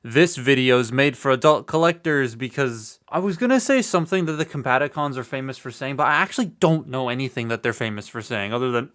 This video is made for adult collectors because I was gonna say something that the Combaticons are famous for saying, but I actually don't know anything that they're famous for saying other than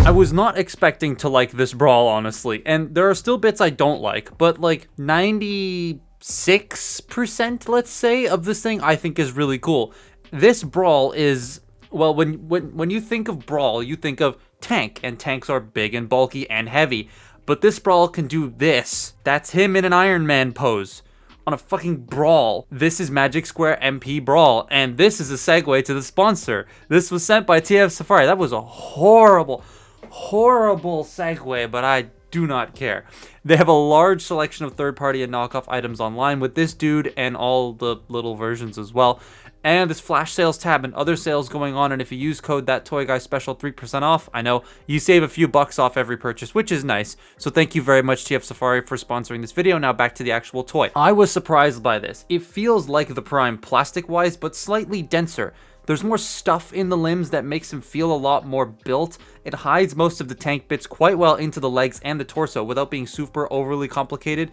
I was not expecting to like this Brawl, honestly, and there are still bits I don't like, but like 96%, let's say, of this thing I think is really cool. This Brawl is, well, when you think of Brawl, you think of tank, and tanks are big and bulky and heavy, but this Brawl can do this. That's him in an Iron Man pose on a fucking Brawl. This is Magic Square MP Brawl, and this is a segue to the sponsor. This was sent by TF Safari. That was a horrible segue, but I do not care. They have a large selection of third-party and knockoff items online with this dude and all the little versions as well. And this flash sales tab and other sales going on, and if you use code THATTOYGUYSPECIAL 3% off, I know, you save a few bucks off every purchase, which is nice. So thank you very much, TF Safari, for sponsoring this video. Now back to the actual toy. I was surprised by this. It feels like the Prime plastic-wise, but slightly denser. There's more stuff in the limbs that makes him feel a lot more built. It hides most of the tank bits quite well into the legs and the torso without being super overly complicated,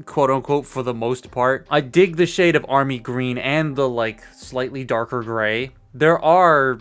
quote unquote, for the most part. I dig the shade of army green and the like slightly darker gray. There are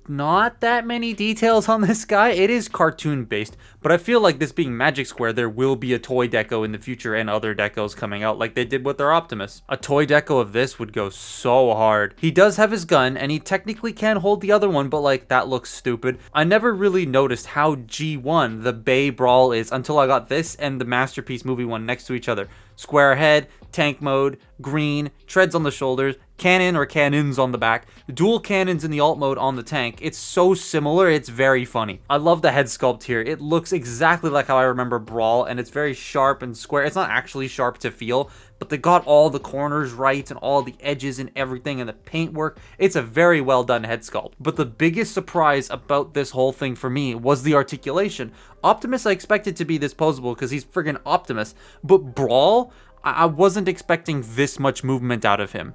not that many details on this guy. It is cartoon based, but I feel like this being Magic Square, there will be a toy deco in the future and other decos coming out like they did with their Optimus. A toy deco of this would go so hard. He does have his gun and he technically can hold the other one, but like that looks stupid. I never really noticed how G1 the Bay Brawl is until I got this and the Masterpiece movie one next to each other. Square head, tank mode, green, treads on the shoulders, cannon or cannons on the back, dual cannons in the alt mode on the tank. It's so similar, it's very funny. I love the head sculpt here. It looks exactly like how I remember Brawl, and it's very sharp and square. It's not actually sharp to feel, but they got all the corners right and all the edges and everything and the paintwork. It's a very well done head sculpt. But the biggest surprise about this whole thing for me was the articulation. Optimus I expected to be this posable because he's friggin' Optimus, but Brawl, I wasn't expecting this much movement out of him.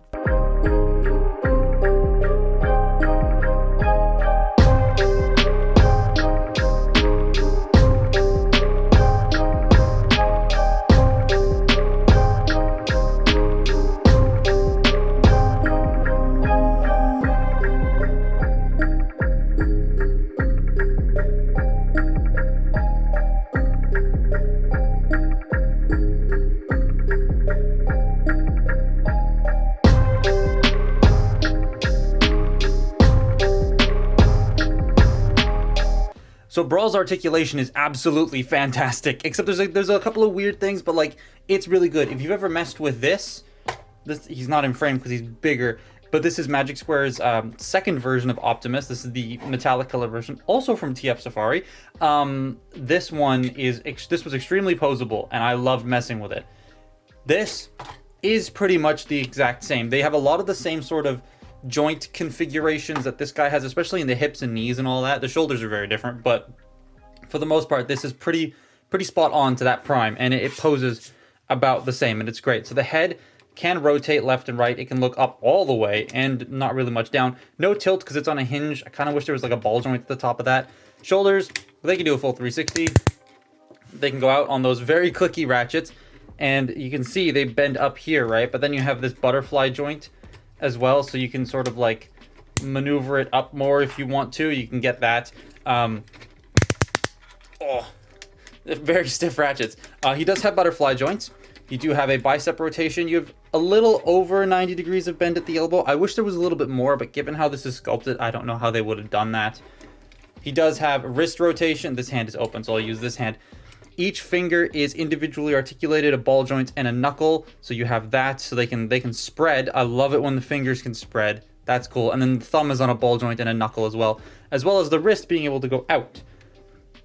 So Brawl's articulation is absolutely fantastic, except there's a couple of weird things, but like it's really good. If you've ever messed with this he's not in frame because he's bigger, but this is Magic Square's second version of Optimus. This is the metallic color version, also from TF Safari. This was extremely posable, and I loved messing with it. This is pretty much the exact same. They have a lot of the same sort of joint configurations that this guy has, especially in the hips and knees and all that. The shoulders are very different, but for the most part, this is pretty spot on to that Prime, and it poses about the same, and it's great. So the head can rotate left and right. It can look up all the way and not really much down. No tilt because it's on a hinge. I kind of wish there was like a ball joint at the top of that. Shoulders, they can do a full 360. They can go out on those very clicky ratchets, and you can see they bend up here, right? But then you have this butterfly joint as well, so you can sort of like maneuver it up more if you want to. You can get that. Very stiff ratchets. He does have butterfly joints. You do have a bicep rotation. You have a little over 90 degrees of bend at the elbow. I wish there was a little bit more, but given how this is sculpted, I don't know how they would have done that. He does have wrist rotation. This hand is open, so I'll use this hand. Each finger is individually articulated, a ball joint and a knuckle. So you have that, so they can spread. I love it when the fingers can spread. That's cool. And then the thumb is on a ball joint and a knuckle as well as the wrist being able to go out,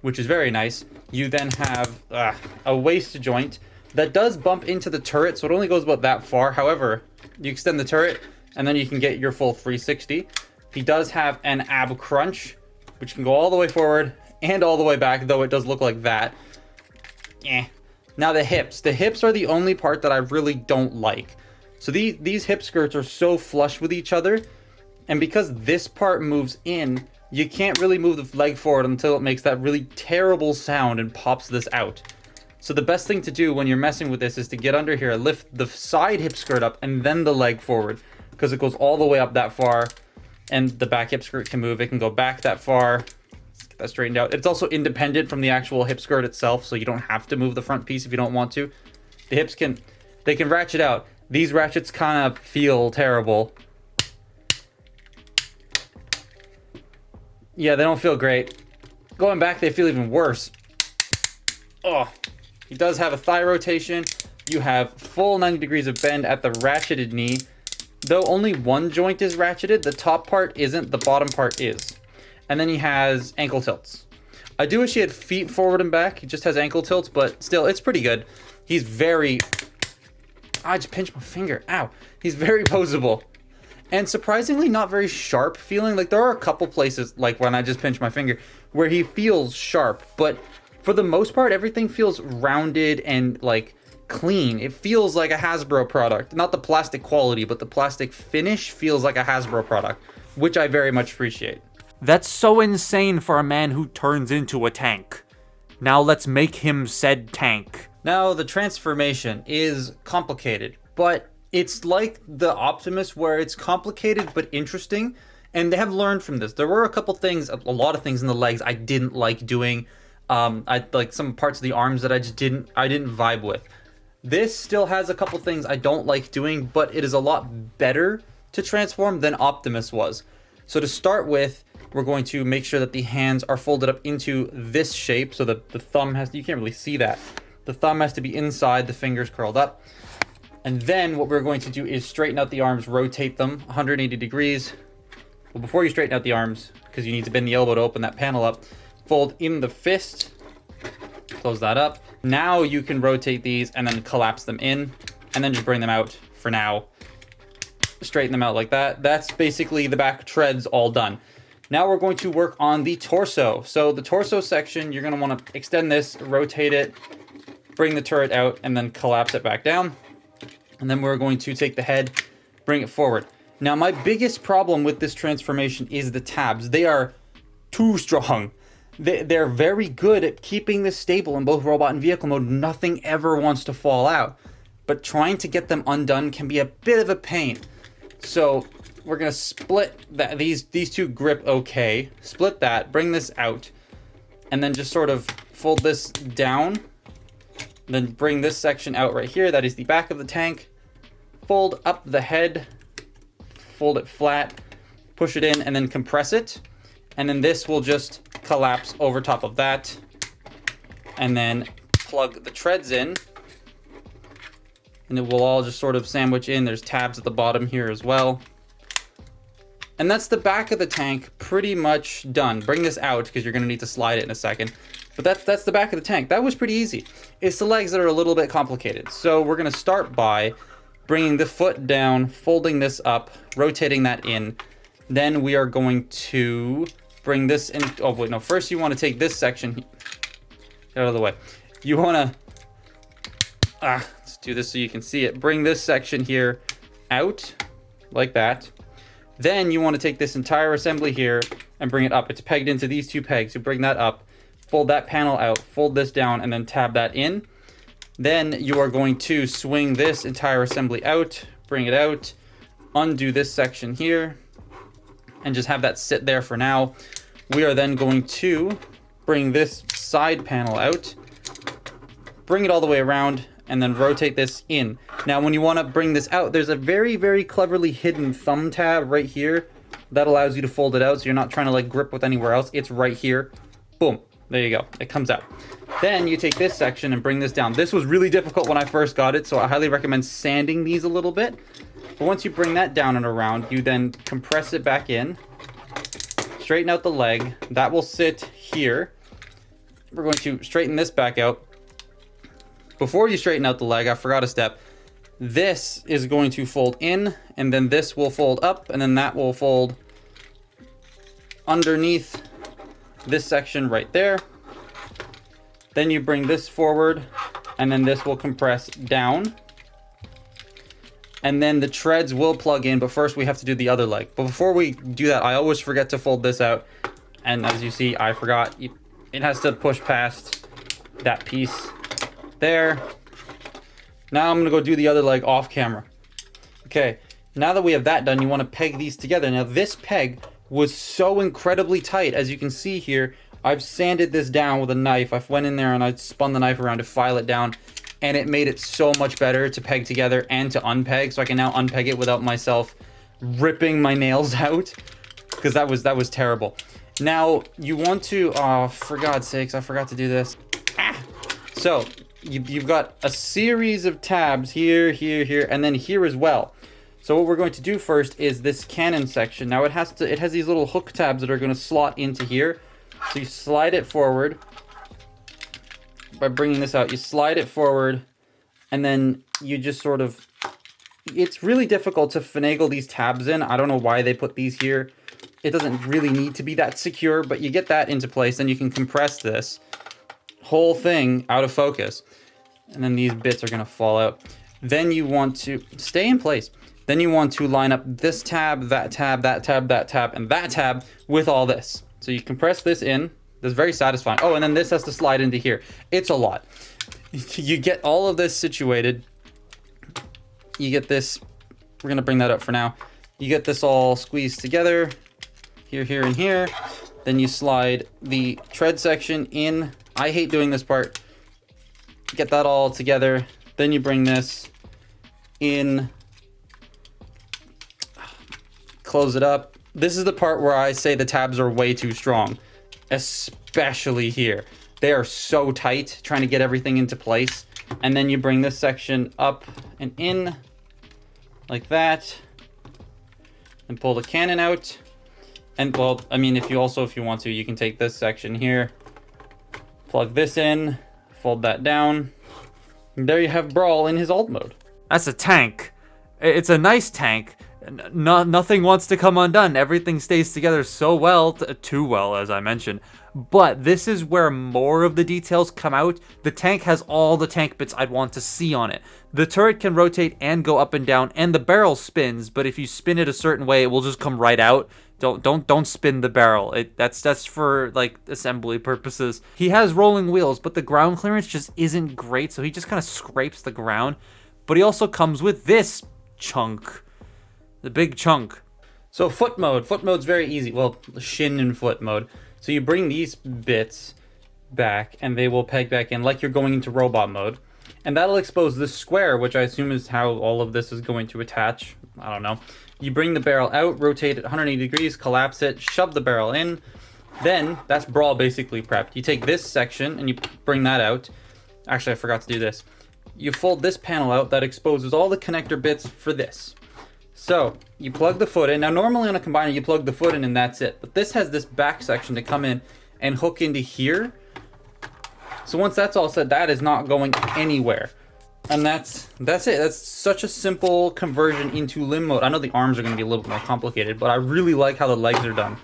which is very nice. You then have a waist joint that does bump into the turret, so it only goes about that far. However, you extend the turret and then you can get your full 360. He does have an ab crunch, which can go all the way forward and all the way back, though it does look like that. Now the hips. The hips are the only part that I really don't like. So these hip skirts are so flush with each other And because this part moves in, you can't really move the leg forward until it makes that really terrible sound and pops this out. So the best thing to do when you're messing with this is to get under here, lift the side hip skirt up, and then the leg forward, because it goes all the way up that far, and the back hip skirt can move. It can go back that far. Let's get that straightened out. It's also independent from the actual hip skirt itself, so you don't have to move the front piece if you don't want to. The hips can ratchet out. These ratchets kind of feel terrible. Yeah, they don't feel great. Going back, they feel even worse. Oh, he does have a thigh rotation. You have full 90 degrees of bend at the ratcheted knee. Though only one joint is ratcheted, the top part isn't, the bottom part is. And then he has ankle tilts. I do wish he had feet forward and back. He just has ankle tilts, but still, it's pretty good. He's very... I just pinched my finger. Ow. He's very poseable. And surprisingly not very sharp feeling. Like, there are a couple places, like when I just pinched my finger, where he feels sharp. But for the most part, everything feels rounded and, like, clean. It feels like a Hasbro product. Not the plastic quality, but the plastic finish feels like a Hasbro product, which I very much appreciate. That's so insane for a man who turns into a tank. Now let's make him said tank. Now, the transformation is complicated, but it's like the Optimus where it's complicated but interesting, and they have learned from this. There were a couple things, a lot of things in the legs I didn't like doing. I like some parts of the arms that I didn't vibe with. This still has a couple things I don't like doing, but it is a lot better to transform than Optimus was. So to start with, we're going to make sure that the hands are folded up into this shape, so that the thumb has to, you can't really see that. The thumb has to be inside, the fingers curled up. And then what we're going to do is straighten out the arms, rotate them 180 degrees. Well, before you straighten out the arms, because you need to bend the elbow to open that panel up, fold in the fist, close that up. Now you can rotate these and then collapse them in, and then just bring them out for now. Straighten them out like that. That's basically the back treads all done. Now we're going to work on the torso. So the torso section, you're going to want to extend this, rotate it, bring the turret out, and then collapse it back down. And then we're going to take the head, bring it forward. Now, my biggest problem with this transformation is the tabs. They are too strong. They're very good at keeping this stable in both robot and vehicle mode. Nothing ever wants to fall out. But trying to get them undone can be a bit of a pain. So we're going to split that. These two grip okay. Split that, bring this out, and then just sort of fold this down. Then bring this section out right here. That is the back of the tank. Fold up the head. Fold it flat. Push it in and then compress it. And then this will just collapse over top of that. And then plug the treads in. And it will all just sort of sandwich in. There's tabs at the bottom here as well. And that's the back of the tank pretty much done. Bring this out because you're going to need to slide it in a second. But that's the back of the tank. That was pretty easy. It's the legs that are a little bit complicated. So we're going to start by bringing the foot down, folding this up, rotating that in. Then we are going to bring this in. Oh, wait, no. First, you want to take this section. Get out of the way. You want to... let's do this so you can see it. Bring this section here out like that. Then you want to take this entire assembly here and bring it up. It's pegged into these two pegs. You bring that up. Fold that panel out, fold this down, and then tab that in. Then you are going to swing this entire assembly out, bring it out, undo this section here, and just have that sit there for now. We are then going to bring this side panel out, bring it all the way around, and then rotate this in. Now, when you want to bring this out, there's a very, very cleverly hidden thumb tab right here that allows you to fold it out so you're not trying to like grip with anywhere else. It's right here. Boom. There you go. It comes out. Then you take this section and bring this down. This was really difficult when I first got it, so I highly recommend sanding these a little bit. But once you bring that down and around, you then compress it back in, straighten out the leg. That will sit here. We're going to straighten this back out. Before you straighten out the leg, I forgot a step. This is going to fold in, and then this will fold up, and then that will fold underneath this section right there. Then you bring this forward, and then this will compress down. and then the treads will plug in, but first we have to do the other leg. But before we do that, I always forget to fold this out, and as you see, I forgot. It has to push past that piece there. Now I'm gonna go do the other leg off camera. Okay, now that we have that done, you want to peg these together. Now this peg was so incredibly tight, as you can see here. I've sanded this down with a knife. I went in there and I spun the knife around to file it down, and it made it so much better to peg together and to unpeg. So I can now unpeg it without myself ripping my nails out, because that was terrible. Now you want to, oh, for God's sakes, I forgot to do this. So you've got a series of tabs here, here, here, and then here as well. So what we're going to do first is this cannon section. Now it has these little hook tabs that are going to slot into here. So you slide it forward by bringing this out. You slide it forward, and then you just sort of, it's really difficult to finagle these tabs in. I don't know why they put these here. It doesn't really need to be that secure, but you get that into place, then you can compress this whole thing out of focus. And then these bits are going to fall out. Then you want to stay in place. Then you want to line up this tab, that tab, that tab, that tab, and that tab with all this. So you compress this in. That's very satisfying. Oh, and then this has to slide into here. It's a lot. You get all of this situated. You get this. We're going to bring that up for now. You get this all squeezed together. Here, here, and here. Then you slide the tread section in. I hate doing this part. Get that all together. Then you bring this in. Close it up. This is the part where I say the tabs are way too strong, especially here. They are so tight, trying to get everything into place. And then you bring this section up and in like that, and pull the cannon out. And well, I mean, if you want to, you can take this section here, plug this in, fold that down. And there you have Brawl in his alt mode. That's a tank. It's a nice tank. Nothing wants to come undone. Everything stays together so well, too well, as I mentioned. But this is where more of the details come out. The tank has all the tank bits I'd want to see on it. The turret can rotate and go up and down, and the barrel spins. But if you spin it a certain way, it will just come right out. Don't spin the barrel. That's for like assembly purposes. He has rolling wheels, but the ground clearance just isn't great. So he just kind of scrapes the ground. But he also comes with this chunk. The big chunk. So foot mode. Foot mode's very easy. Well, shin and foot mode. So you bring these bits back and they will peg back in like you're going into robot mode. And that'll expose this square, which I assume is how all of this is going to attach. I don't know. You bring the barrel out, rotate it 180 degrees, collapse it, shove the barrel in. Then that's Brawl basically prepped. You take this section and you bring that out. Actually, I forgot to do this. You fold this panel out that exposes all the connector bits for this. So you plug the foot in. Now normally on a combiner you plug the foot in and that's it. But this has this back section to come in and hook into here. So once that's all set, that is not going anywhere. And that's it. That's such a simple conversion into limb mode. I know the arms are going to be a little bit more complicated, but I really like how the legs are done.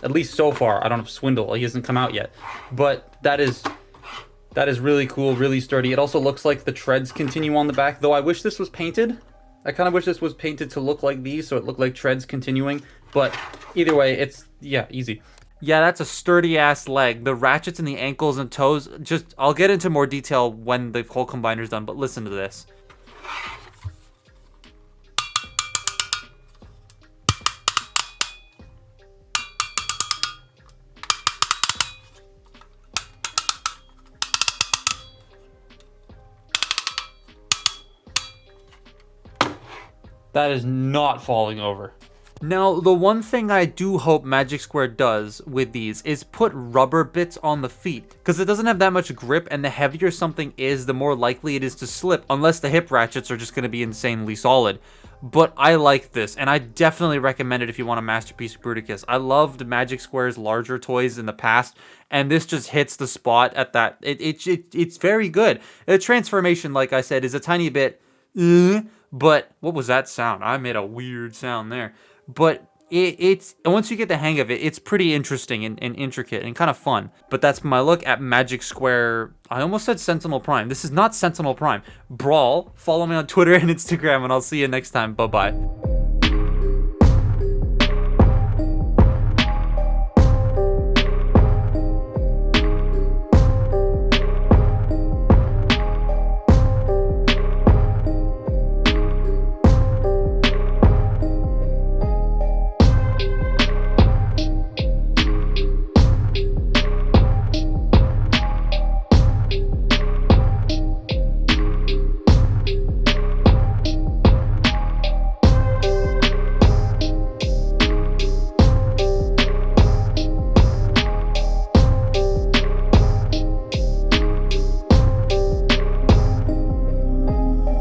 At least so far. I don't know if Swindle, he hasn't come out yet. But that is really cool, really sturdy. It also looks like the treads continue on the back, though I wish this was painted. I kind of wish this was painted to look like these, so it looked like treads continuing. But either way, it's, yeah, easy. Yeah, that's a sturdy-ass leg. The ratchets and the ankles and toes, just, I'll get into more detail when the whole combiner's done, but listen to this. That is not falling over. Now, the one thing I do hope Magic Square does with these is put rubber bits on the feet, because it doesn't have that much grip, and the heavier something is, the more likely it is to slip, unless the hip ratchets are just going to be insanely solid. But I like this, and I definitely recommend it if you want a Masterpiece Bruticus. I loved Magic Square's larger toys in the past, and this just hits the spot at that. It's very good. The transformation, like I said, is a tiny bit, but what was that sound? I made a weird sound there. But it's once you get the hang of it, it's pretty interesting and intricate and kind of fun. But that's my look at Magic Square. I almost said Sentinel Prime. This is not Sentinel Prime. Brawl. Follow me on Twitter and Instagram, and I'll see you next time. Bye-bye.